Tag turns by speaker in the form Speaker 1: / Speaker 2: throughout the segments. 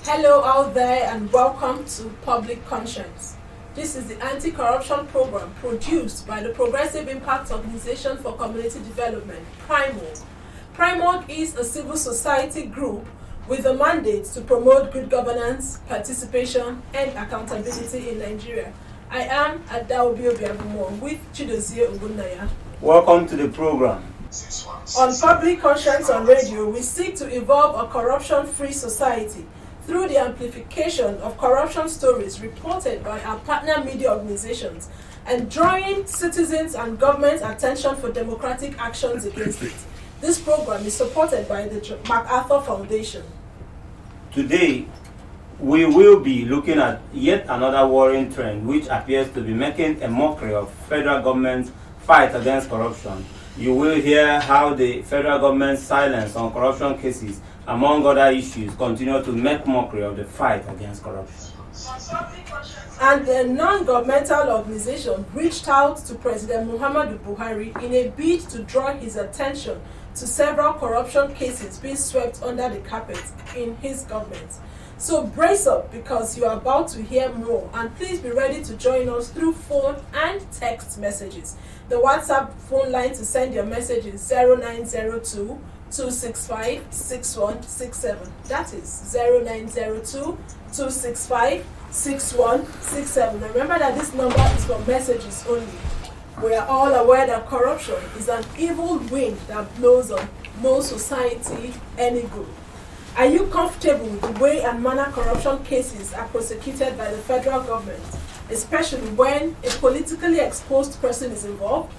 Speaker 1: Hello out there and welcome to Public Conscience. This is the anti-corruption program produced by the Progressive Impact Organization for Community Development, PRIMOG. PRIMOG is a civil society group with a mandate to promote good governance, participation, and accountability in Nigeria. I am Adaobi Obiagumo with Chidozie Ogunaya.
Speaker 2: Welcome to the program.
Speaker 1: On Public Conscience on Radio, we seek to evolve a corruption-free society through the amplification of corruption stories reported by our partner media organizations and drawing citizens and government's attention for democratic actions against it. This program is supported by the MacArthur Foundation.
Speaker 2: Today, we will be looking at yet another worrying trend which appears to be making a mockery of federal government's fight against corruption. You will hear how the federal government's silence on corruption cases, among other issues, continue to make mockery of the fight against corruption.
Speaker 1: And the non-governmental organization reached out to President Muhammadu Buhari in a bid to draw his attention to several corruption cases being swept under the carpet in his government. So brace up because you are about to hear more, and please be ready to join us through phone and text messages. The WhatsApp phone line to send your message is 0902 265 6167. That is 0902 265 6167. Remember that this number is for messages only. We are all aware that corruption is an evil wind that blows on no society any good. Are you comfortable with the way and manner corruption cases are prosecuted by the federal government, especially when a politically exposed person is involved?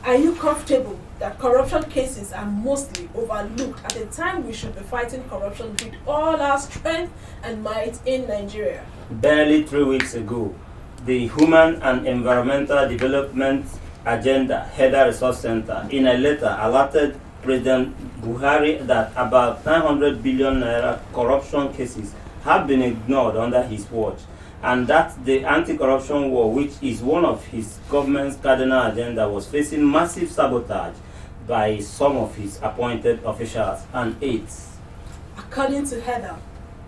Speaker 1: Are you comfortable that corruption cases are mostly overlooked at a time we should be fighting corruption with all our strength and might in Nigeria?
Speaker 2: Barely 3 weeks ago, the Human and Environmental Development Agenda Header Resource Center, in a letter, alerted President Buhari that about 900 billion naira corruption cases have been ignored under his watch, and that the anti-corruption war, which is one of his government's cardinal agenda, was facing massive sabotage by some of his appointed officials and aides.
Speaker 1: According to Heather,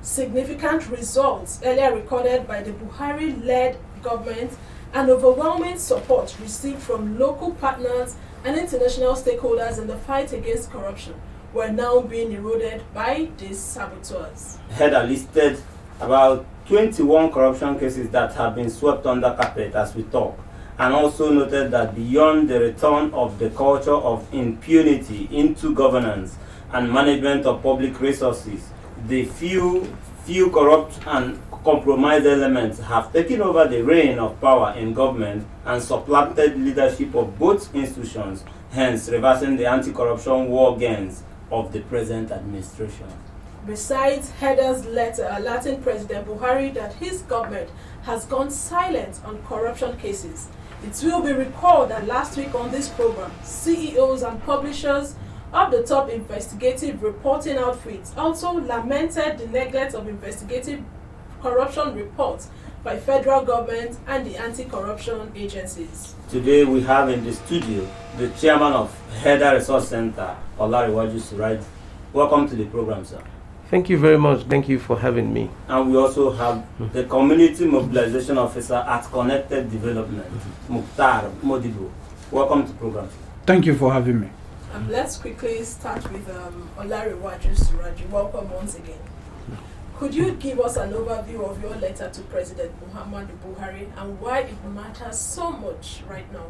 Speaker 1: significant results earlier recorded by the Buhari-led government and overwhelming support received from local partners and international stakeholders in the fight against corruption were now being eroded by these saboteurs.
Speaker 2: Heather listed about 21 corruption cases that have been swept under carpet as we talk, and also noted that beyond the return of the culture of impunity into governance and management of public resources, the few corrupt and compromised elements have taken over the reign of power in government and supplanted leadership of both institutions, hence reversing the anti-corruption war gains of the present administration.
Speaker 1: Besides Heather's letter alerting President Buhari that his government has gone silent on corruption cases, it will be recalled that last week on this program, CEOs and publishers of the top investigative reporting outfits also lamented the neglect of investigative corruption reports by federal government and the anti-corruption agencies.
Speaker 2: Today we have in the studio the chairman of Header Resource Center, Olariwaju Suraju. Welcome to the program, sir.
Speaker 3: Thank you very much. Thank you for having me.
Speaker 2: And we also have the Community Mobilization Officer at Connected Development, Mukhtar Modibo. Welcome to the program, sir.
Speaker 4: Thank you for having me.
Speaker 1: Let's quickly start with Olariwaju Suraju. Welcome once again. Could you give us an overview of your letter to President Muhammadu Buhari and why it matters so much right now?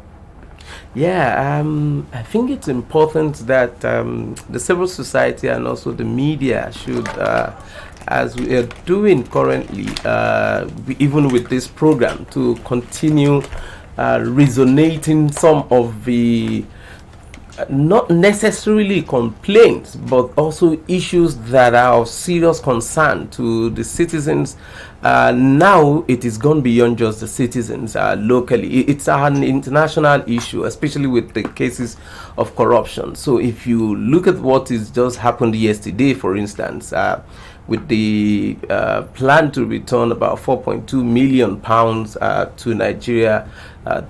Speaker 3: Yeah, I think it's important that the civil society and also the media should, as we are doing currently, even with this program, to continue resonating some of the not necessarily complaints, but also issues that are of serious concern to the citizens. Now it is gone beyond just the citizens locally. It's an international issue, especially with the cases of corruption. So if you look at what is just happened yesterday, for instance, with the plan to return about 4.2 million pounds to Nigeria,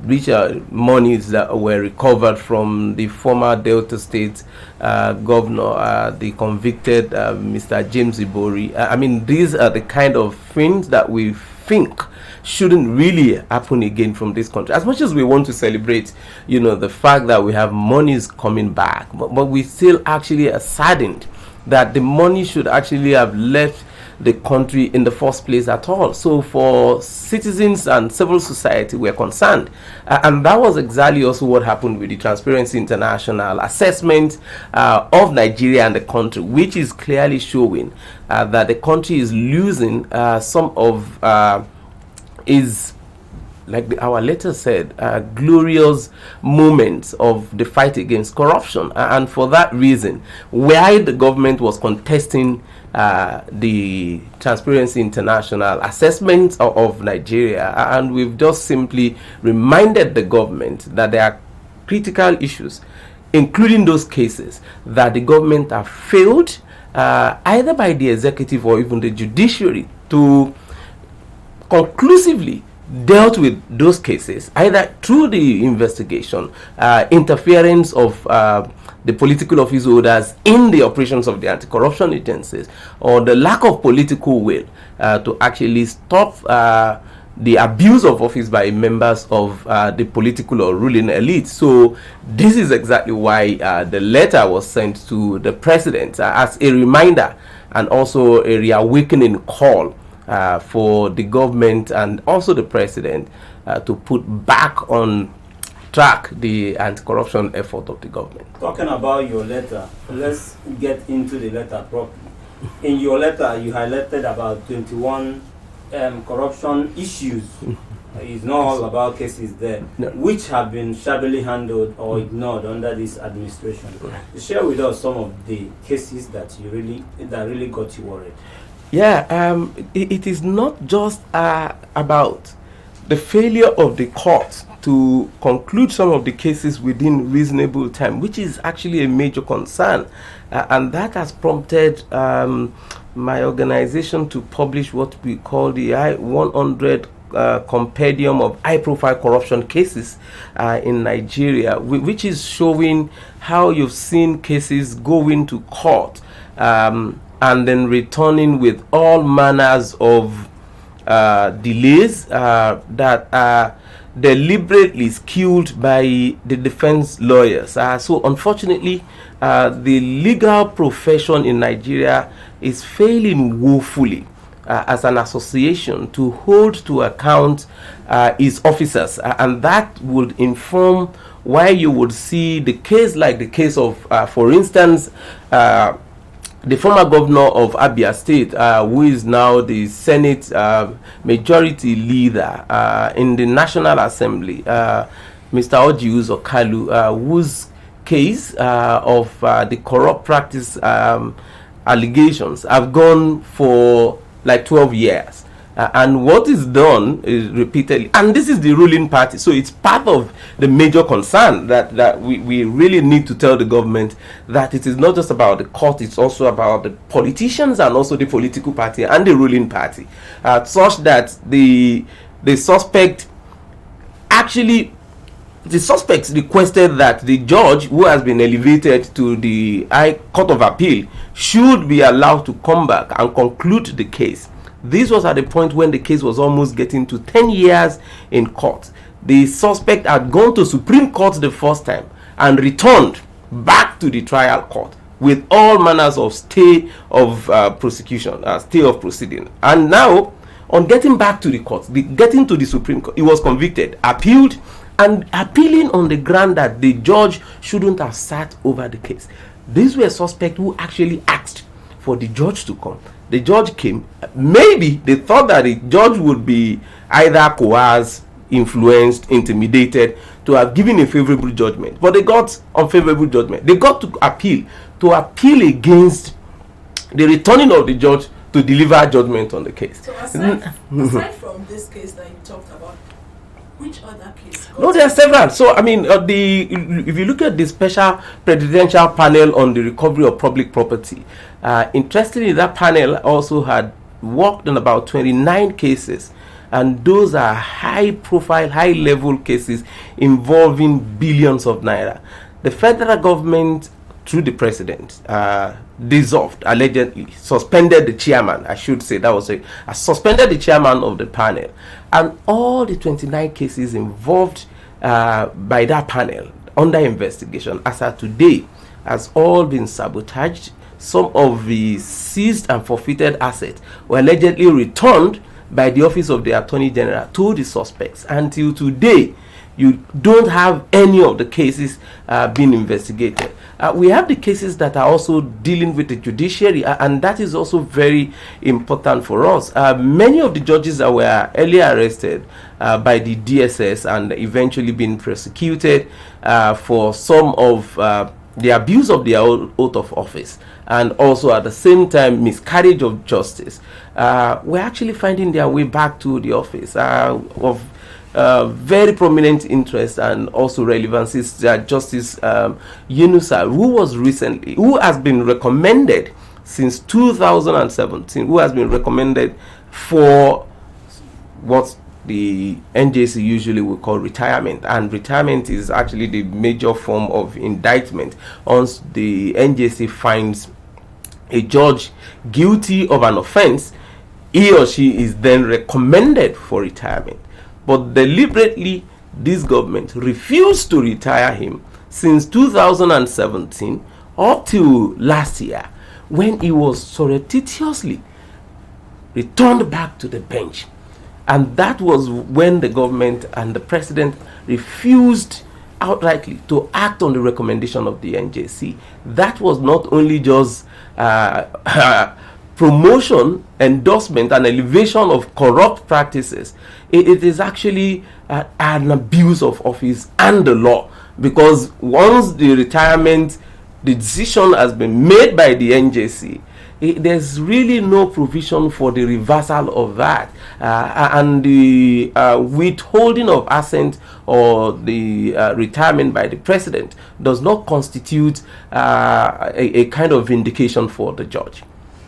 Speaker 3: which are monies that were recovered from the former Delta State governor, the convicted Mr. James Buhari. I mean, these are the kind of things that we think shouldn't really happen again from this country. As much as we want to celebrate, the fact that we have monies coming back, but we still actually are saddened that the money should actually have left the country in the first place at all. So for citizens and civil society, we're concerned. And that was exactly also what happened with the Transparency International assessment of Nigeria and the country, which is clearly showing that the country is losing some of is, like our letter said, glorious moments of the fight against corruption. And for that reason, while the government was contesting the Transparency International assessment of Nigeria, and we've just simply reminded the government that there are critical issues, including those cases that the government have failed, either by the executive or even the judiciary, to conclusively dealt with those cases, either through the investigation, interference of the political office holders in the operations of the anti-corruption agencies, or the lack of political will to actually stop the abuse of office by members of the political or ruling elite. So this is exactly why the letter was sent to the president as a reminder and also a reawakening call for the government and also the president to put back on track the anti-corruption effort of the government.
Speaker 2: Talking about your letter, let's get into the letter properly. In your letter, you highlighted about 21 corruption issues. It's not all about cases there, which have been shabbily handled or ignored under this administration. Share with us some of the cases that really got you worried.
Speaker 3: Yeah, it is not just about the failure of the court to conclude some of the cases within reasonable time, which is actually a major concern, and that has prompted my organization to publish what we call the N900 compendium of high-profile corruption cases in Nigeria, which is showing how you've seen cases go into court and then returning with all manners of delays that are deliberately skewed by the defense lawyers. So unfortunately, the legal profession in Nigeria is failing woefully as an association to hold to account its officers, and that would inform why you would see the case like the case of, for instance, the former governor of Abia State, who is now the Senate majority leader in the National Assembly, Mr. Orji Uzor Kalu, whose case of the corrupt practice allegations have gone for like 12 years. And what is done is repeatedly, and this is the ruling party, so it's part of the major concern that we really need to tell the government that it is not just about the court, it's also about the politicians and also the political party and the ruling party, such that the suspects requested that the judge who has been elevated to the High Court of Appeal should be allowed to come back and conclude the case. This was at the point when the case was almost getting to 10 years in court. The suspect had gone to Supreme Court the first time and returned back to the trial court with all manners of stay of prosecution, stay of proceeding. And now, on getting back to the court, getting to the Supreme Court, he was convicted, appealed, and appealing on the ground that the judge shouldn't have sat over the case. These were suspects who actually asked for the judge to come. The judge came. Maybe they thought that the judge would be either coerced, influenced, intimidated to have given a favorable judgment. But they got unfavorable judgment. They got to appeal against the returning of the judge to deliver judgment on the case.
Speaker 1: So aside from this case that you talked about, Which other case?
Speaker 3: No, there are several. So, I mean, if you look at the Special Presidential Panel on the Recovery of Public Property, interestingly, that panel also had worked on about 29 cases, and those are high-profile, high-level cases involving billions of naira. The federal government, through the president, dissolved, allegedly suspended the chairman. I should say that was suspended the chairman of the panel, and all the 29 cases involved by that panel under investigation as of today has all been sabotaged. Some of the seized and forfeited assets were allegedly returned by the office of the Attorney General to the suspects. Until today, you don't have any of the cases being investigated. We have the cases that are also dealing with the judiciary, and that is also very important for us. Many of the judges that were earlier arrested by the DSS and eventually being prosecuted for some of the abuse of their oath of office, and also at the same time miscarriage of justice, we're actually finding their way back to the office of very prominent interest and also relevancies. Justice Yunusa, who has been recommended since 2017, who has been recommended for what the NJC usually will call retirement, and retirement is actually the major form of indictment. Once the NJC finds a judge guilty of an offense, he or she is then recommended for retirement. But deliberately, this government refused to retire him since 2017 up to last year, when he was surreptitiously returned back to the bench. And that was when the government and the president refused outrightly to act on the recommendation of the NJC. That was not only just promotion, endorsement, and elevation of corrupt practices. It is actually an abuse of office and the law, because once the retirement, the decision has been made by the NJC, there's really no provision for the reversal of that, and the withholding of assent or the retirement by the president does not constitute a kind of vindication for the judge.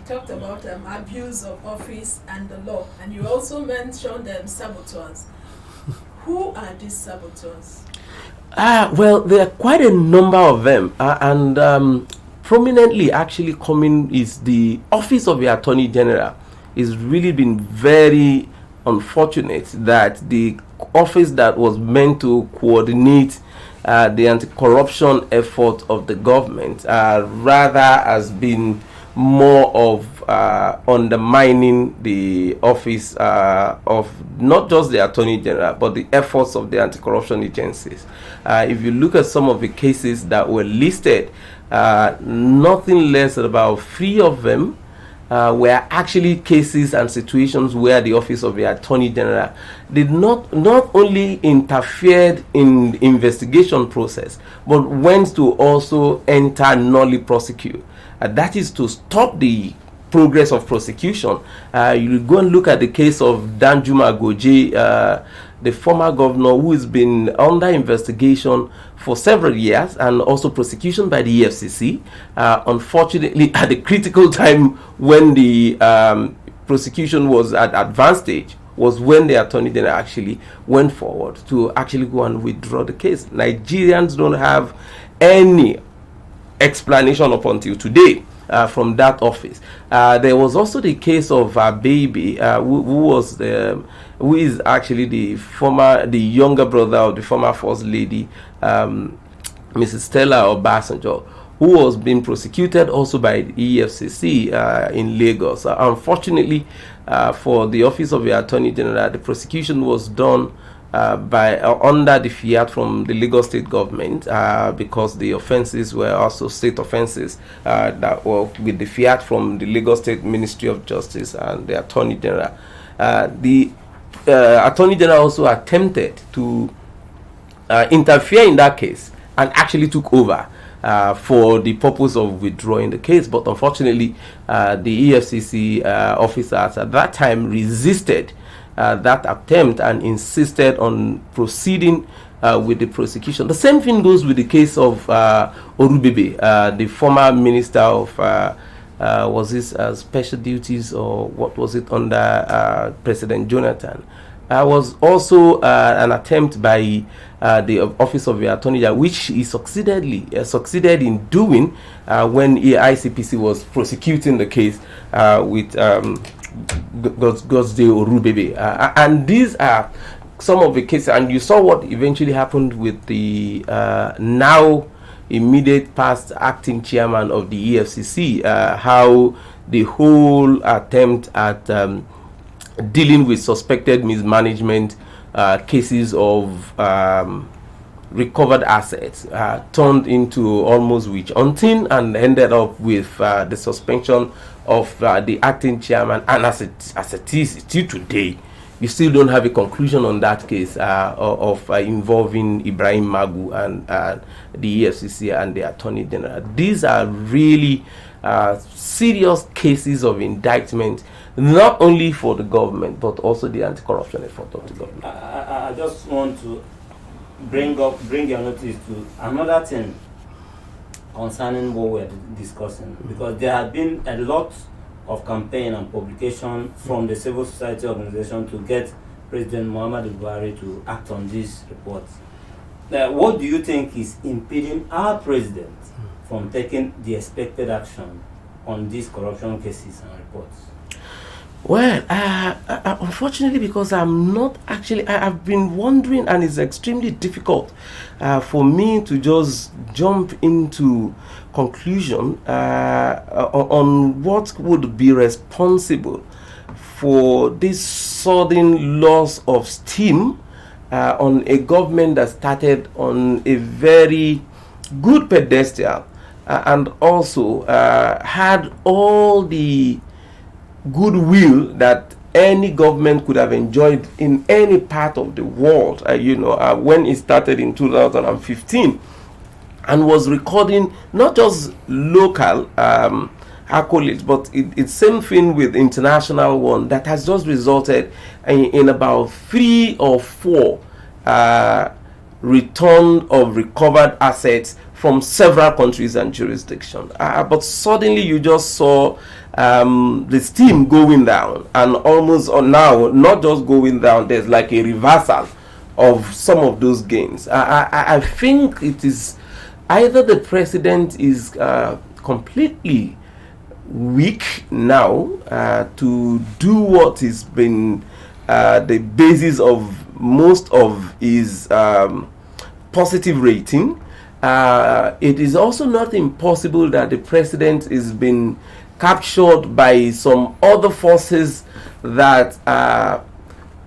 Speaker 1: Talked about abuse of office and the law, and you also mentioned saboteurs. Who are these saboteurs?
Speaker 3: Well, there are quite a number of them, and prominently actually coming is the office of the Attorney General. It's really been very unfortunate that the office that was meant to coordinate the anti-corruption effort of the government rather has been more of undermining the office of not just the Attorney General, but the efforts of the anti-corruption agencies. If you look at some of the cases that were listed, nothing less than about 3 of them were actually cases and situations where the office of the Attorney General did not only interfered in the investigation process, but went to also enter nulli prosecute. That is to stop the progress of prosecution. You go and look at the case of Danjuma Goje, the former governor, who has been under investigation for several years and also prosecution by the EFCC. Unfortunately, at the critical time when the prosecution was at advanced stage, was when the Attorney General actually went forward to actually go and withdraw the case. Nigerians don't have any explanation up until today from that office. There was also the case of Baby, who is actually the younger brother of the former First Lady, Mrs. Stella Obasanjo, who was being prosecuted also by the EFCC in Lagos. Unfortunately, for the office of the Attorney General, the prosecution was done under the fiat from the Lagos state government, because the offenses were also state offenses that were with the fiat from the Lagos State Ministry of Justice and the Attorney General. The Attorney General also attempted to interfere in that case and actually took over. for the purpose of withdrawing the case. But unfortunately, the EFCC officers at that time resisted that attempt and insisted on proceeding with the prosecution. The same thing goes with the case of Orubebe, the former minister of was this special duties, or what was it, under President Jonathan. Was also an attempt by the Office of the Attorney General, which he succeeded in doing when ICPC was prosecuting the case with Gosde Orubebe. And these are some of the cases, and you saw what eventually happened with the now immediate past acting chairman of the EFCC, how the whole attempt at dealing with suspected mismanagement cases of recovered assets turned into almost witch hunting and ended up with the suspension of the acting chairman. And as it is till today, you still don't have a conclusion on that case of involving Ibrahim Magu and the EFCC and the Attorney General. These are really serious cases of indictment, not only for the government, but also the anti-corruption effort of the government.
Speaker 2: I just want to bring your notice to another thing concerning what we're discussing, because there have been a lot of campaign and publication from the civil society organization to get President Muhammadu Buhari to act on these reports. What do you think is impeding our president from taking the expected action on these corruption cases and reports?
Speaker 3: Well, unfortunately, because I'm not actually, I've been wondering, and it's extremely difficult for me to just jump into conclusion on what would be responsible for this sudden loss of steam on a government that started on a very good pedestal and also had all the goodwill that any government could have enjoyed in any part of the world, when it started in 2015 and was recording not just local accolades, but it's same thing with international one that has just resulted in about 3 or 4 return of recovered assets from several countries and jurisdictions. But suddenly you just saw the steam going down, and almost now not just going down, there's like a reversal of some of those gains. I think it is either the president is completely weak now to do what has been the basis of most of his positive rating. It is also not impossible that the president is been captured by some other forces that are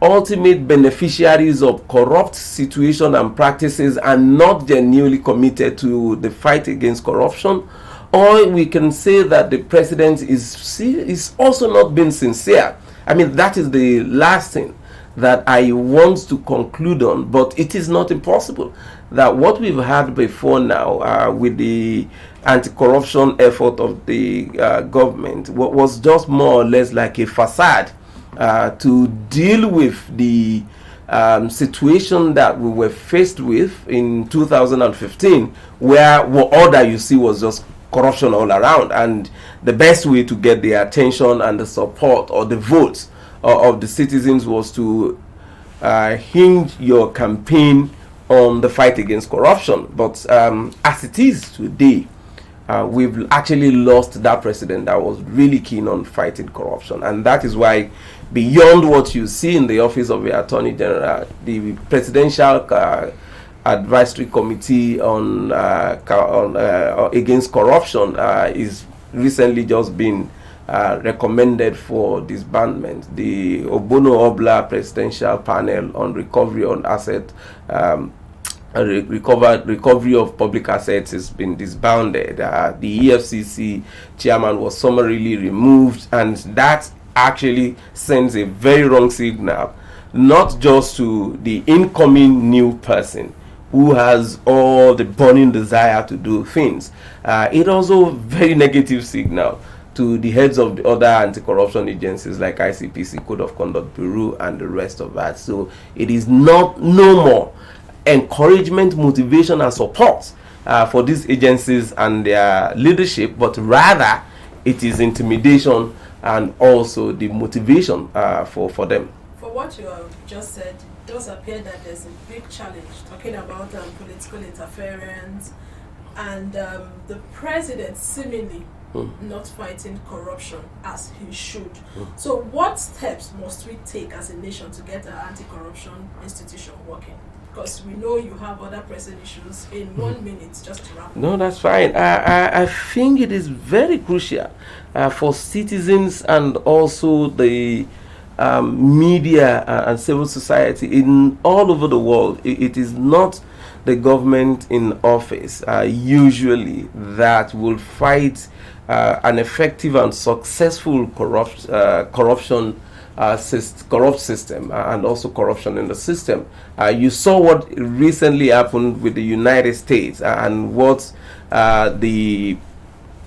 Speaker 3: ultimate beneficiaries of corrupt situation and practices and not genuinely committed to the fight against corruption. Or we can say that the president is also not being sincere. I mean, that is the last thing that I want to conclude on, but it is not impossible that what we've had before now with the anti-corruption effort of the government was just more or less like a facade to deal with the situation that we were faced with in 2015, where all that you see was just corruption all around, and the best way to get the attention and the support or the votes of the citizens was to hinge your campaign on the fight against corruption. But as it is today, we've actually lost that president that was really keen on fighting corruption, and that is why, beyond what you see in the office of the Attorney General, the Presidential Advisory Committee on against corruption is recently just been recommended for disbandment. The Obono Obla Presidential Panel on Recovery on Asset recovery of public assets has been disbanded. The EFCC chairman was summarily removed, and that actually sends a very wrong signal, not just to the incoming new person, who has all the burning desire to do things. It also very negative signal to the heads of the other anti-corruption agencies like ICPC, Code of Conduct Bureau, and the rest of that. So it is no more encouragement, motivation, and support for these agencies and their leadership, but rather it is intimidation and also the motivation for them.
Speaker 1: For what you have just said, it does appear that there's a big challenge talking about political interference and the president seemingly not fighting corruption as he should. So what steps must we take as a nation to get our anti-corruption institution working? Because we know you have other pressing issues. In 1 minute, just to wrap up.
Speaker 3: No, that's fine. I think it is very crucial for citizens and also the media and civil society in all over the world. It is not the government in office usually that will fight an effective and successful corrupt system and also corruption in the system. You saw what recently happened with the United States and what the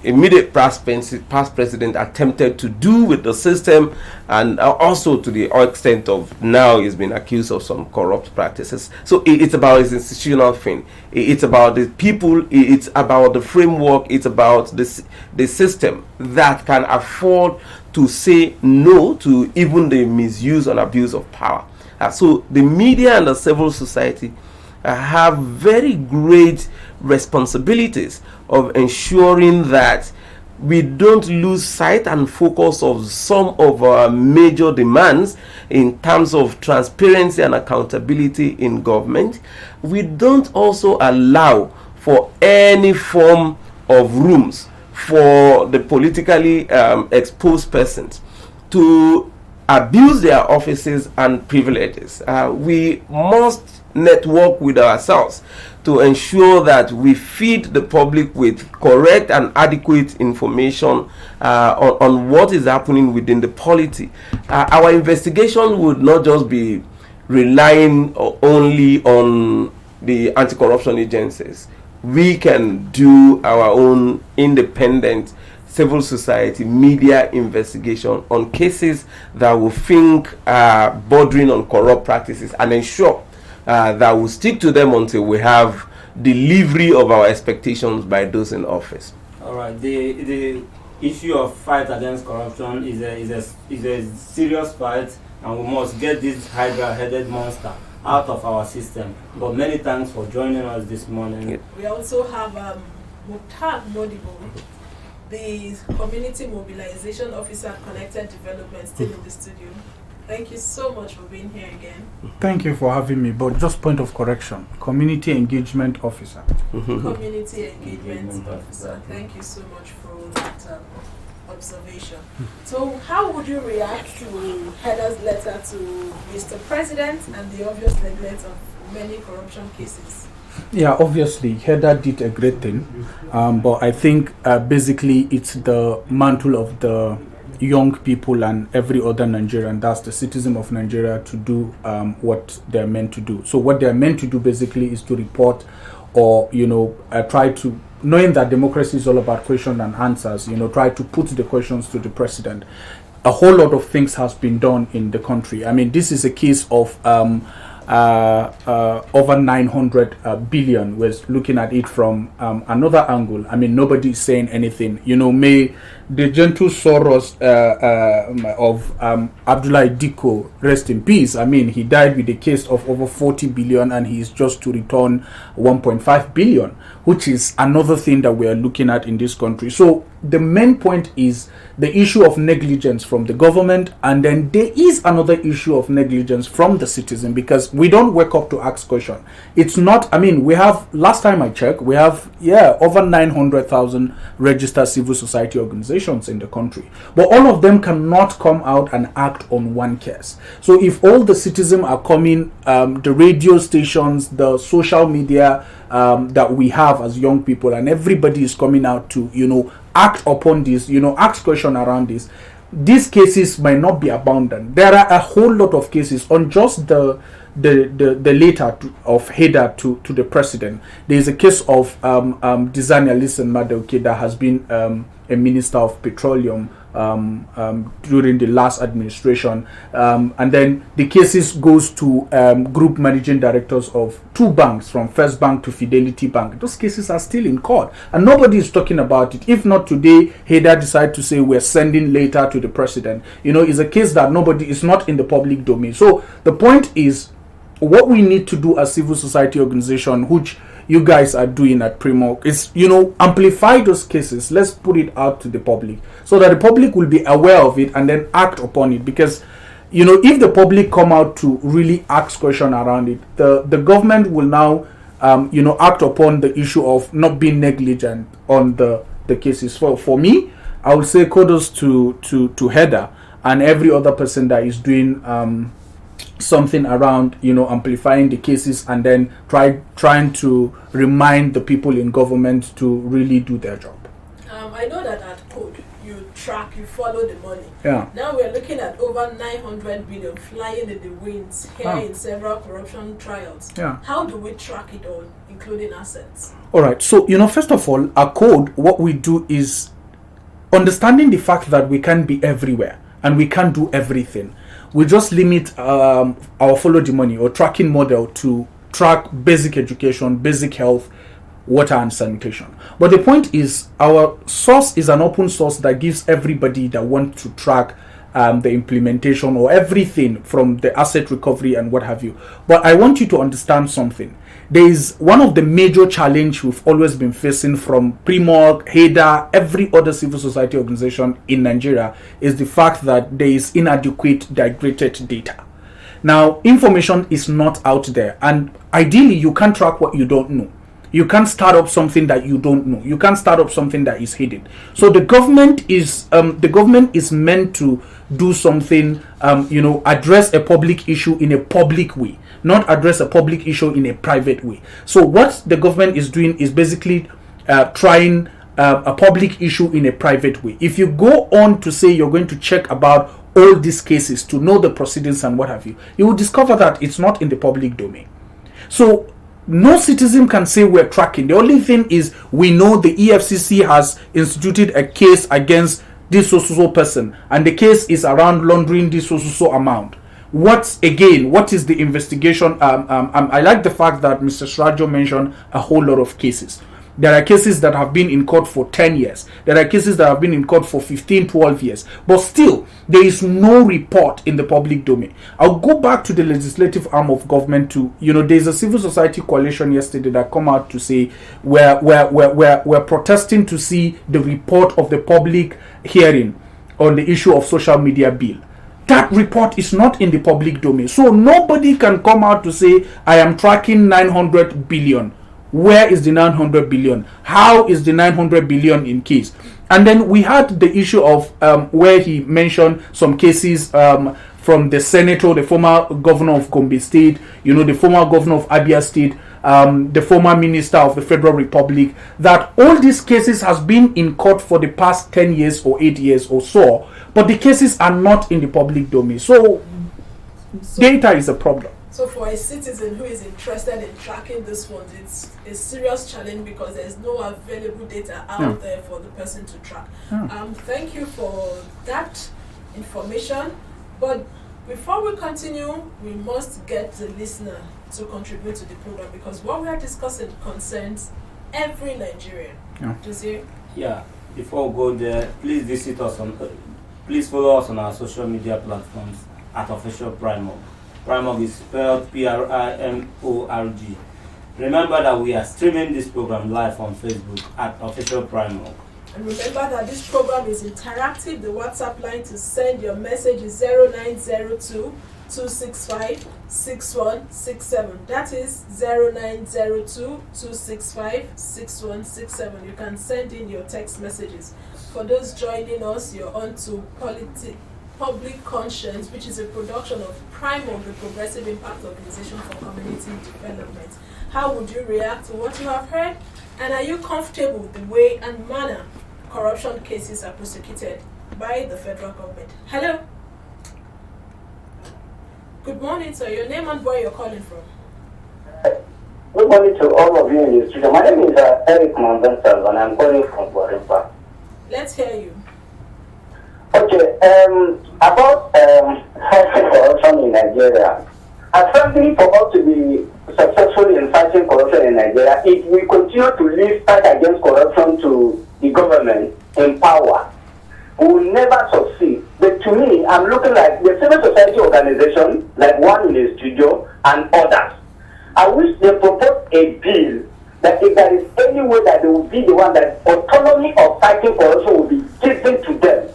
Speaker 3: immediate past president attempted to do with the system, and also to the extent of now he's been accused of some corrupt practices. So it's about his institutional thing. It's about the people. It's about the framework. It's about the system that can afford to say no to even the misuse and abuse of power. So the media and the civil society have very great responsibilities of ensuring that we don't lose sight and focus of some of our major demands in terms of transparency and accountability in government. We don't also allow for any form of rooms for the politically exposed persons to abuse their offices and privileges. We must network with ourselves to ensure that we feed the public with correct and adequate information on what is happening within the polity. Our investigation would not just be relying only on the anti-corruption agencies. We can do our own independent civil society media investigation on cases that we think are bordering on corrupt practices and ensure that we stick to them until we have delivery of our expectations by those in office.
Speaker 2: All right. The issue of fight against corruption is a serious fight, and we must get this hydra-headed monster out of our system. But many thanks for joining us this morning.
Speaker 1: We also have Mukhtar Modibo, the Community Mobilization Officer at Connected Development, still in the studio. Thank you so much for being here again.
Speaker 4: Thank you for having me, but just point of correction, Community Engagement Officer.
Speaker 1: Community Engagement Officer. Thank you so much for that observation. So how would you react to Heather's letter to Mr. President and the obvious neglect of many corruption cases?
Speaker 4: Yeah, obviously, Heather did a great thing, but I think basically it's the mantle of the young people and every other Nigerian, that's the citizen of Nigeria, to do what they're meant to do. So what they're meant to do basically is to report or, try to, knowing that democracy is all about question and answers, try to put the questions to the president. A whole lot of things has been done in the country. I mean, this is a case of over 900 billion. We're looking at it from another angle. I mean, nobody is saying anything. May the gentle sorrows of Abdullahi Diko rest in peace. I mean, he died with a case of over 40 billion and he is just to return 1.5 billion, which is another thing that we are looking at in this country. So the main point is the issue of negligence from the government, and then there is another issue of negligence from the citizen, because we don't wake up to ask question. It's not, I mean, we have, last time I checked, we have over 900,000 registered civil society organizations in the country, but all of them cannot come out and act on one case. So if all the citizens are coming, the radio stations, the social media that we have as young people, and everybody is coming out to act upon this, ask question around this, these cases might not be abundant. There are a whole lot of cases on just the letter of header to the president. There is a case of Desania Listen Madoke that has been a minister of petroleum during the last administration, and then the cases goes to group managing directors of 2 banks, from First Bank to Fidelity Bank. Those cases are still in court and nobody is talking about it. If not today, Hader decide to say we're sending later to the president, is a case that nobody is not in the public domain. So the point is, what we need to do as civil society organization, which you guys are doing at Primorc, is amplify those cases. Let's put it out to the public so that the public will be aware of it and then act upon it. Because if the public come out to really ask question around it, the government will now act upon the issue of not being negligent on the cases. For me, I would say kudos to Heather and every other person that is doing something around amplifying the cases and then trying to remind the people in government to really do their job.
Speaker 1: I know that at Code you follow the money.
Speaker 4: Yeah.
Speaker 1: Now we're looking at over 900 billion flying in the winds here in several corruption trials.
Speaker 4: Yeah.
Speaker 1: How do we track it all, including assets?
Speaker 4: All right. So first of all, at Code, what we do is understanding the fact that we can't be everywhere and we can't do everything. We just limit our follow the money or tracking model to track basic education, basic health, water and sanitation. But the point is, our source is an open source that gives everybody that want to track the implementation or everything from the asset recovery and what have you. But I want you to understand something. There is one of the major challenge we've always been facing from Primorc, HEDA, every other civil society organization in Nigeria is the fact that there is inadequate dilated data. Now, information is not out there, and ideally you can't track what you don't know. You can't start up something that you don't know. You can't start up something that is hidden. So the government is meant to do something, address a public issue in a public way, not address a public issue in a private way. So what the government is doing is basically trying a public issue in a private way. If you go on to say you're going to check about all these cases to know the proceedings and what have you, you will discover that it's not in the public domain. So no citizen can say we're tracking. The only thing is, we know the EFCC has instituted a case against this so person, and the case is around laundering this so amount. What is the investigation? I like the fact that Mr. Srajo mentioned a whole lot of cases. There are cases that have been in court for 10 years. There are cases that have been in court for 15, 12 years. But still, there is no report in the public domain. I'll go back to the legislative arm of government to, there's a civil society coalition yesterday that come out to say we're protesting to see the report of the public hearing on the issue of social media bill. That report is not in the public domain. So nobody can come out to say, I am tracking 900 billion. Where is the 900 billion? How is the 900 billion in case? And then we had the issue of where he mentioned some cases from the senator, the former governor of Gombe State, the former governor of Abia State, the former minister of the Federal Republic, that all these cases has been in court for the past 10 years or 8 years or so, but the cases are not in the public domain. So data is a problem.
Speaker 1: So for a citizen who is interested in tracking this one, it's a serious challenge because there's no available data out there for the person to track. Thank you for that information. But before we continue, we must get the listener to contribute to the program, because what we are discussing concerns every Nigerian.
Speaker 2: Yeah. Before we go there, please visit us please follow us on our social media platforms at Official Primorc. Primorc is spelled Primorg. Remember that we are streaming this program live on Facebook at Official Primorc.
Speaker 1: And remember that this program is interactive. The WhatsApp line to send your message is 0902 265 6167. That is 0902 265 6167. You can send in your text messages. For those joining us, you're on to Public Conscience, which is a production of Primorc, the Progressive Impact Organization for Community Development. How would you react to what you have heard? And are you comfortable with the way and manner corruption cases are prosecuted by the federal government. Hello. Good morning, sir. Your name and where you're calling from.
Speaker 5: Good morning to all of you in the studio. My name is Eric Monvental, and I'm calling from Buhari.
Speaker 1: Let's hear you.
Speaker 5: Okay, about fighting corruption in Nigeria. Frankly, for us to be successful in fighting corruption in Nigeria, if we continue to leave fight against corruption to the government in power, we will never succeed. But to me, I'm looking like the civil society organization, like one in the studio, and others. I wish they propose a bill that if there is any way that they will be the one that autonomy of fighting corruption will be given to them.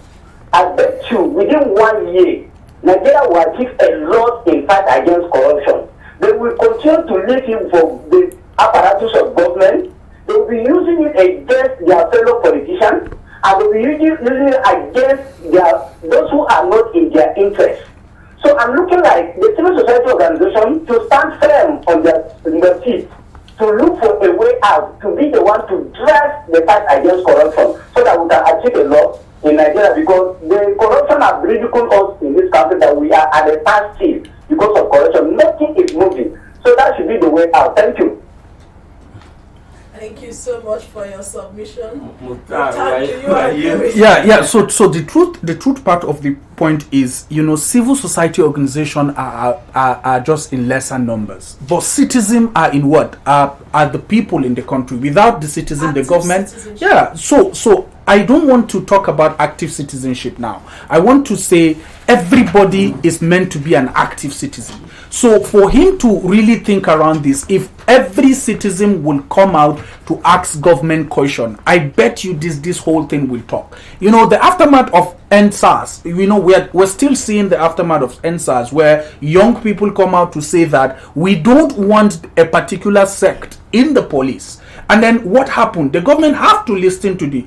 Speaker 5: I bet you within 1 year, Nigeria will achieve a lot in fight against corruption. They will continue to leave him for the apparatus of government. They will be using it against their fellow politicians, and they will be using it against those who are not in their interest. So I'm looking like the civil society organization to stand firm on their feet, to look for a way out, to be the one to drive the fight against corruption, so that we can achieve a lot in Nigeria, because the corruption has ridiculed us in this country that we are at a standstill because of corruption. Nothing is moving. So that should be the way out. Thank you.
Speaker 1: Thank you so much for your submission.
Speaker 4: Yeah. So the truth part of the point is, civil society organizations are just in lesser numbers, but citizens are in what are the people in the country. Without the citizen, active the government. Yeah. So I don't want to talk about active citizenship now. I want to say everybody is meant to be an active citizen. So for him to really think around this, if every citizen will come out to ask government question, I bet you this whole thing will talk. The aftermath of NSAS, we're still seeing the aftermath of NSAS, where young people come out to say that we don't want a particular sect in the police. And then what happened? The government have to listen to the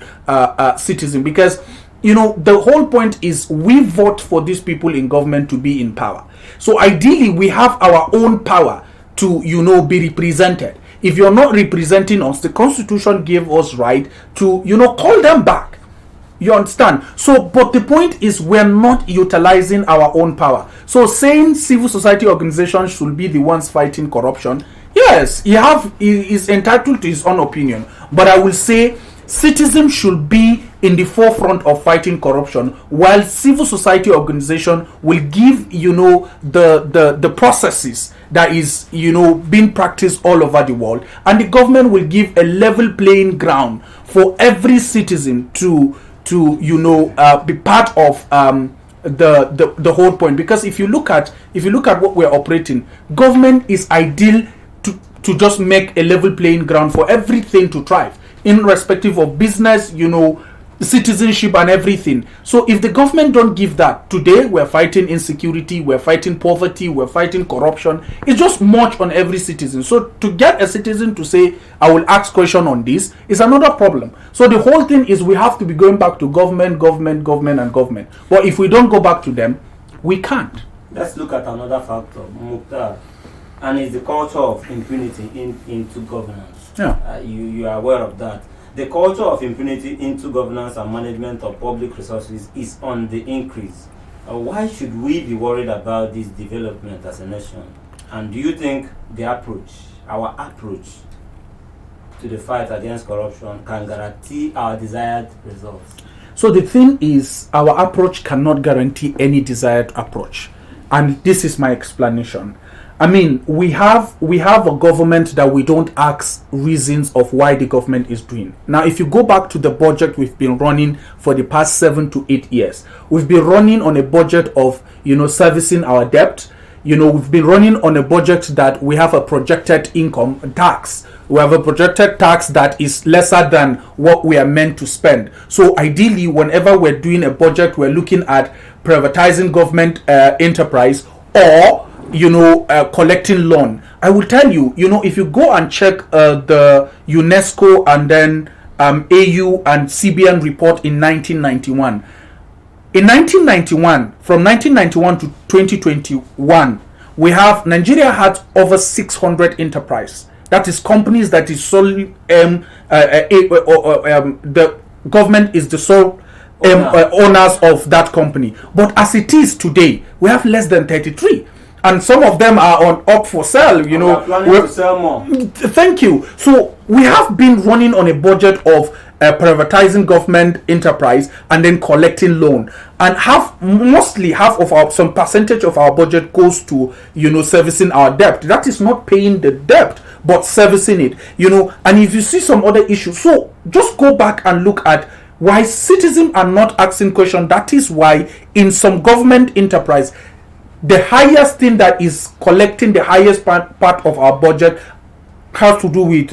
Speaker 4: citizen, because the whole point is we vote for these people in government to be in power. So ideally we have our own power to be represented. If you're not representing us, the constitution gave us right to call them back. You understand? So but the point is, we're not utilizing our own power. So saying civil society organizations should be the ones fighting corruption, yes, he is entitled to his own opinion, but I will say citizens should be in the forefront of fighting corruption, while civil society organization will give the processes that is being practiced all over the world, and the government will give a level playing ground for every citizen to be part of the whole point. Because if you look at what we're operating, government is ideal to just make a level playing ground for everything to thrive, irrespective of business, citizenship and everything. So if the government don't give that, today we're fighting insecurity, we're fighting poverty, we're fighting corruption. It's just much on every citizen. So to get a citizen to say, I will ask question on this, is another problem. So the whole thing is we have to be going back to government. But if we don't go back to them, we can't.
Speaker 2: Let's look at another factor, Mukhtar, and it's the culture of impunity into governance.
Speaker 4: Yeah.
Speaker 2: You are aware of that. The culture of impunity into governance and management of public resources is on the increase. Why should we be worried about this development as a nation? And do you think our approach to the fight against corruption can guarantee our desired results?
Speaker 4: So the thing is, our approach cannot guarantee any desired approach. And this is my explanation. I mean, we have a government that we don't ask reasons of why the government is doing. Now, if you go back to the budget we've been running for the past 7 to 8 years, we've been running on a budget of, servicing our debt. We've been running on a budget that we have a projected income tax. We have a projected tax that is lesser than what we are meant to spend. So ideally, whenever we're doing a budget, we're looking at privatizing government enterprise or collecting loan. I will tell you, if you go and check the UNESCO and then AU and CBN report in 1991. In 1991, from 1991 to 2021, Nigeria had over 600 enterprise. That is companies that is solely the government is the sole owners of that company. But as it is today, we have less than 33. And some of them are up for sale, you know.
Speaker 2: Planning to sell more.
Speaker 4: Thank you. So we have been running on a budget of privatizing government enterprise and then collecting loan, and mostly half of some percentage of our budget goes to, you know, servicing our debt. That is not paying the debt, but servicing it, you know. And if you see some other issues, so just go back and look at why citizens are not asking questions. That is why in some government enterprise, the highest thing that is collecting the highest part of our budget has to do with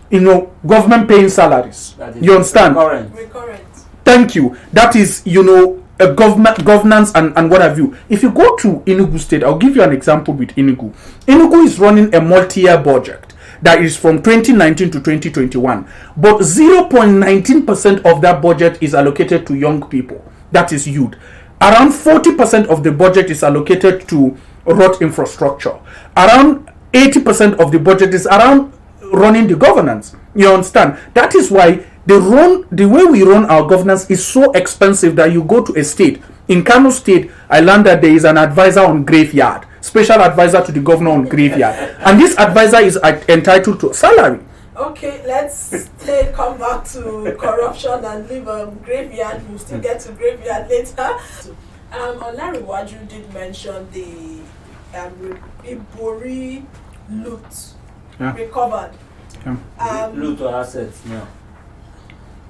Speaker 4: you know, government paying salaries. You understand?
Speaker 1: Recurrent.
Speaker 4: Thank you. That is, you know, a governance and what have you. If you go to Enugu State, I'll give you an example with Enugu. Enugu is running a multi-year budget that is from 2019 to 2021, but 0.19% of that budget is allocated to young people. That is youth. Around 40% of the budget is allocated to road infrastructure. Around 80% of the budget is around running the governance. You understand? That is why the way we run our governance is so expensive that you go to a state. In Kano State, I learned that there is an advisor on graveyard, special advisor to the governor on graveyard, and this advisor is entitled to salary.
Speaker 1: Okay, let's come back to corruption and leave graveyard. We'll still get to graveyard later. Olariwaju did mention the Buhari loot recovered.
Speaker 2: Loot or assets now.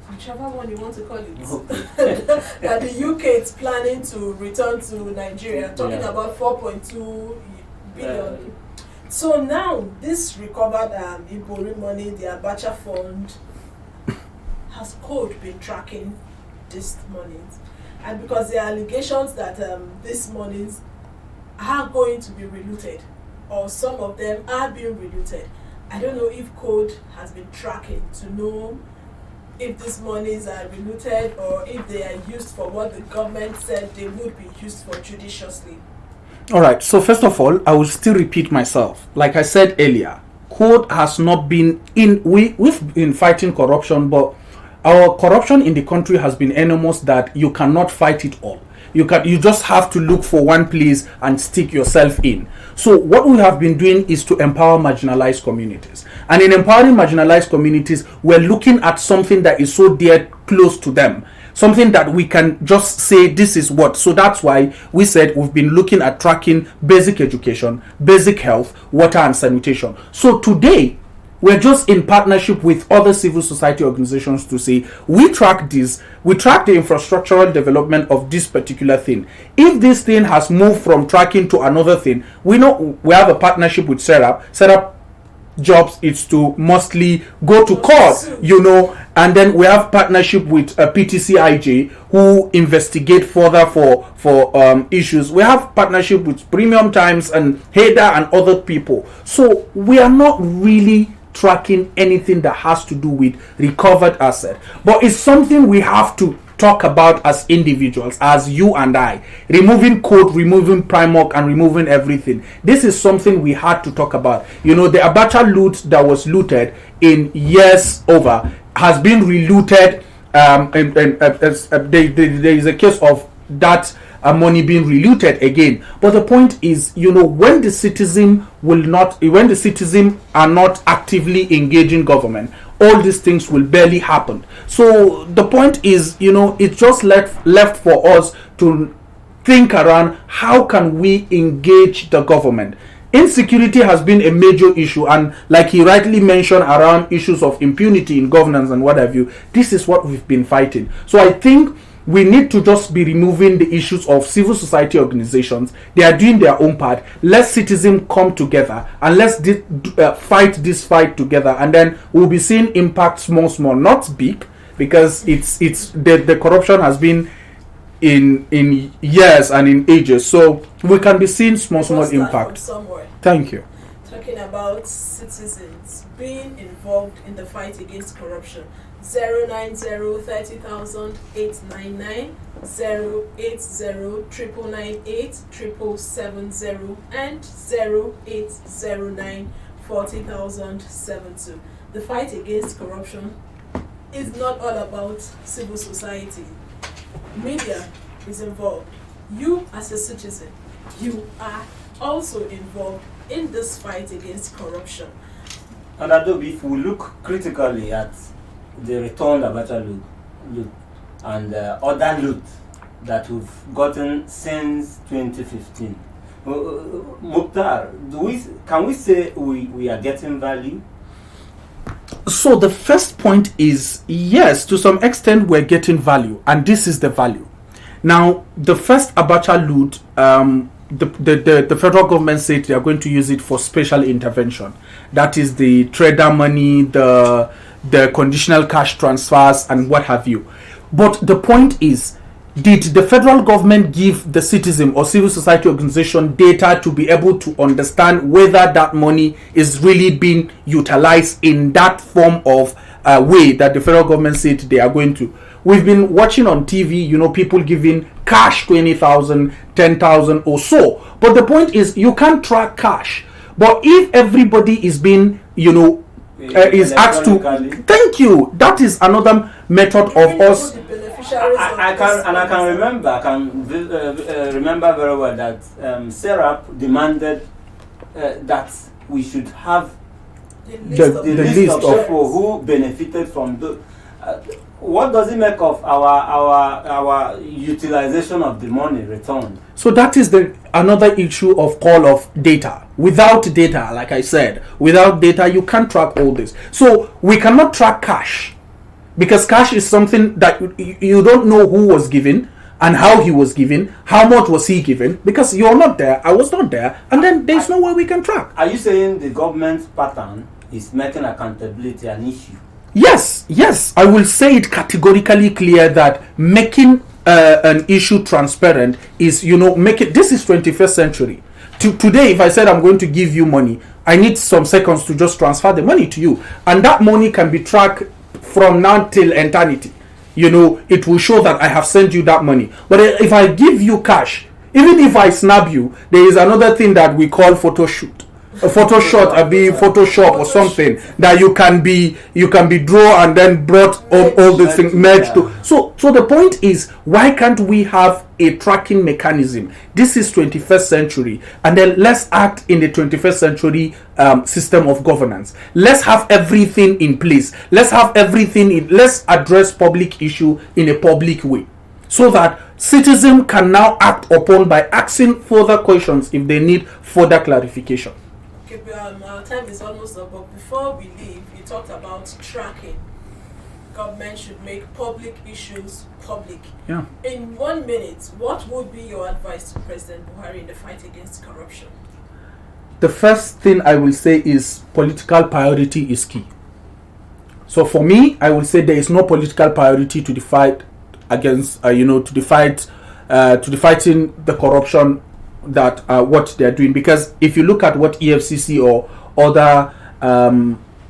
Speaker 1: Whichever one you want to call it.
Speaker 2: Okay.
Speaker 1: That the UK is planning to return to Nigeria, talking about 4.2 billion. So now this recovered Buhari money, the Abacha fund, has code been tracking these monies, and because there are allegations that these monies are going to be relooted, or some of them are being relooted. I don't know if code has been tracking to know if these monies are relooted or if they are used for what the government said they would be used for judiciously.
Speaker 4: All right. So first of all, I will still repeat myself. Like I said earlier, code has not been in. We've been fighting corruption, but our corruption in the country has been enormous that you cannot fight it all. You just have to look for one place and stick yourself in. So what we have been doing is to empower marginalized communities. And in empowering marginalized communities, we're looking at something that is so dear close to them. Something that we can just say this is what. So that's why we said we've been looking at tracking basic education, basic health, water and sanitation. So today, we're just in partnership with other civil society organizations to say, we track this, we track the infrastructural development of this particular thing. If this thing has moved from tracking to another thing, we know we have a partnership with SERAP. SERAP jobs is to mostly go to court, you know, and then we have partnership with PTCIJ who investigate further for issues. We have partnership with Premium Times and HEDA and other people. So we are not really tracking anything that has to do with recovered asset, but it's something we have to talk about as individuals, as you and I, removing code, removing Primark and removing everything. This is something we had to talk about. You know, the Abacha loot that was looted in years over has been relooted. There is a case of that money being relooted again. But the point is, you know, when the citizen are not actively engaging government, all these things will barely happen. So the point is, you know, it's just left for us to think around how can we engage the government. Insecurity has been a major issue, and like he rightly mentioned around issues of impunity in governance and what have you, this is what we've been fighting. So I think we need to just be removing the issues of civil society organizations. They are doing their own part. Let citizens come together and let's fight this fight together, and then we'll be seeing impact small, not big, because it's the corruption has been in years and in ages. So we can be seeing small impact. Thank you.
Speaker 1: Talking about citizens being involved in the fight against corruption. 090-30,899, 080-998-770, and 0809-40,072. The fight against corruption is not all about civil society. Media is involved. You as a citizen, you are also involved in this fight against corruption.
Speaker 2: And Adobe, if we look critically at the returned Abacha loot and other loot that we've gotten since 2015, Mukhtar, can we say we are getting value?
Speaker 4: So the first point is, yes, to some extent we're getting value, and this is the value. Now, the first Abacha loot, the federal government said they are going to use it for special intervention. That is the trader money, the conditional cash transfers, and what have you. But the point is, did the federal government give the citizen or civil society organization data to be able to understand whether that money is really being utilized in that form of way that the federal government said they are going to? We've been watching on TV, people giving cash 20,000, 10,000 or so. But the point is, you can't track cash. But if everybody is being, is asked to, thank you, that is another method of us.
Speaker 2: I can remember very well that Serap demanded that we should have the list of people who benefited from the. What does it make of our utilization of the money returned?
Speaker 4: So that is another issue of call of data. Without data, like I said, without data you can't track all this. So we cannot track cash, because cash is something that you don't know who was given and how he was given, how much was he given, because you're not there, I was not there, and then there's no way we can track.
Speaker 2: Are you saying the government's pattern is making accountability an issue?
Speaker 4: Yes, I will say it categorically clear that making an issue transparent is, this is 21st century. Today, if I said I'm going to give you money, I need some seconds to just transfer the money to you. And that money can be tracked from now till eternity. It will show that I have sent you that money. But if I give you cash, even if I snap you, there is another thing that we call photo shoot. A Photoshop or something that you can be draw and then brought all the things merged to. So the point is, why can't we have a tracking mechanism? This is 21st century, and then let's act in the 21st century system of governance. Let's have everything in place. Let's address public issue in a public way, so that citizens can now act upon by asking further questions if they need further clarification.
Speaker 1: Our time is almost up, but before we leave, you talked about tracking. Government should make public issues public.
Speaker 4: Yeah.
Speaker 1: In 1 minute, what would be your advice to President Buhari in the fight against corruption?
Speaker 4: The first thing I will say is political priority is key. So for me, I will say there is no political priority to the fight against, to the fighting the corruption that what they are doing, because if you look at what EFCC or other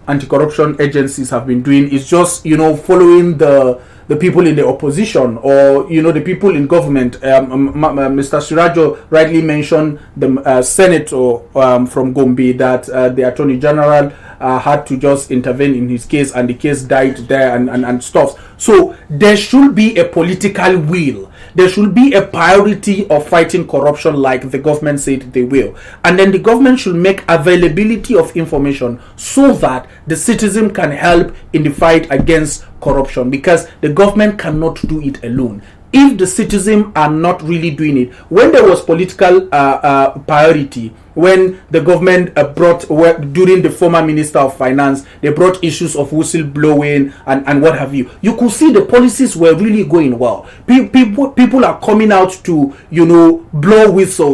Speaker 4: anti-corruption agencies have been doing, is just following the people in the opposition or the people in government. Mr. Sirajo rightly mentioned the senator from Gombe that the Attorney General had to just intervene in his case, and the case died there and stuff. So there should be a political will. There should be a priority of fighting corruption like the government said they will. And then the government should make availability of information so that the citizen can help in the fight against corruption, because the government cannot do it alone. If the citizens are not really doing it, when there was political priority, when the government during the former Minister of Finance, they brought issues of whistleblowing and what have you, you could see the policies were really going well. People are coming out to, blow whistle,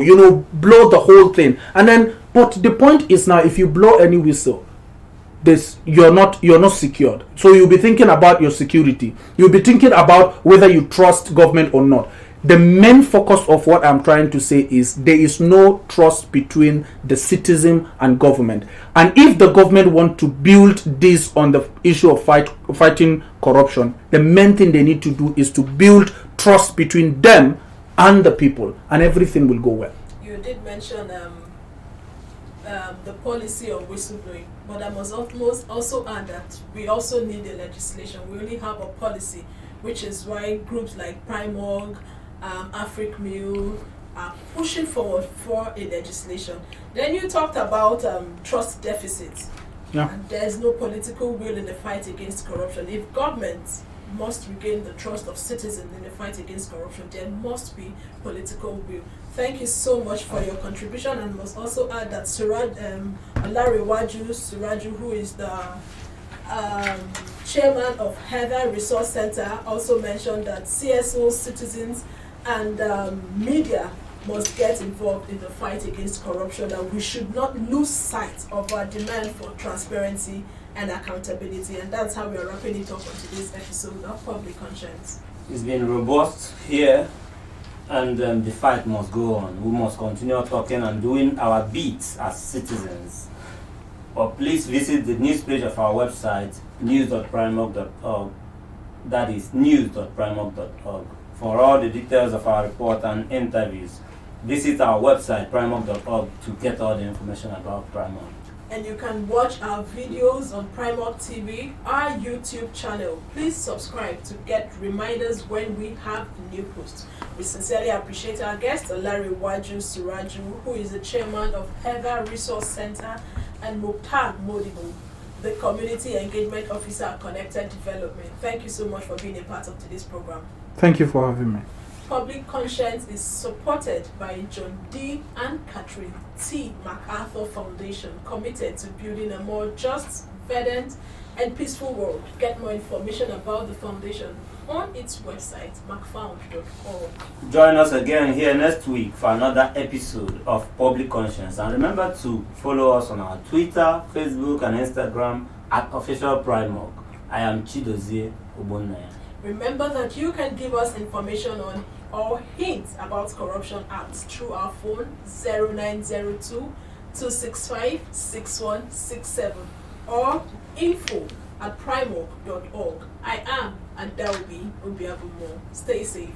Speaker 4: blow the whole thing. But the point is now, if you blow any whistle, you're not secured. So you'll be thinking about your security. You'll be thinking about whether you trust government or not. The main focus of what I'm trying to say is there is no trust between the citizen and government. And if the government want to build this on the issue of fighting corruption, the main thing they need to do is to build trust between them and the people, and everything will go well.
Speaker 1: You did mention the policy of whistleblowing, but I must also add that we also need a legislation. We only have a policy, which is why groups like Primorg, Afric are pushing forward for a legislation. Then you talked about trust deficits.
Speaker 4: Yeah.
Speaker 1: And there's no political will in the fight against corruption. If governments must regain the trust of citizens in the fight against corruption, there must be political will. Thank you so much for your contribution, and must also add that Olarewaju Suraju, who is the chairman of Heather Resource Center, also mentioned that CSOs, citizens, and media must get involved in the fight against corruption, and we should not lose sight of our demand for transparency and accountability. And that's how we are wrapping it up on today's episode of Public Conscience.
Speaker 2: It's been robust here, and the fight must go on. We must continue talking and doing our bits as citizens. But please visit the news page of our website, news.primorg.org. That is news.primorg.org. For all the details of our report and interviews, visit our website, primorg.org, to get all the information about Primorg.
Speaker 1: And you can watch our videos on Primorg TV, our YouTube channel. Please subscribe to get reminders when we have new posts. We sincerely appreciate our guest, Olarewaju Suraju, who is the chairman of Heather Resource Center, and Mukhtar Modibo, the Community Engagement Officer at Connected Development. Thank you so much for being a part of today's program.
Speaker 4: Thank you for having me.
Speaker 1: Public Conscience is supported by John D. and Catherine T. MacArthur Foundation, committed to building a more just, verdant, and peaceful world. Get more information about the foundation on its website, macfound.org.
Speaker 2: Join us again here next week for another episode of Public Conscience. And remember to follow us on our Twitter, Facebook, and Instagram at Official Primorg. I am Chidozie Obonnaya.
Speaker 1: Remember that you can give us information on or hints about corruption acts through our phone 0902 265 6167 or info@primorg.org. I am Adaobi Obiabumo. Stay safe.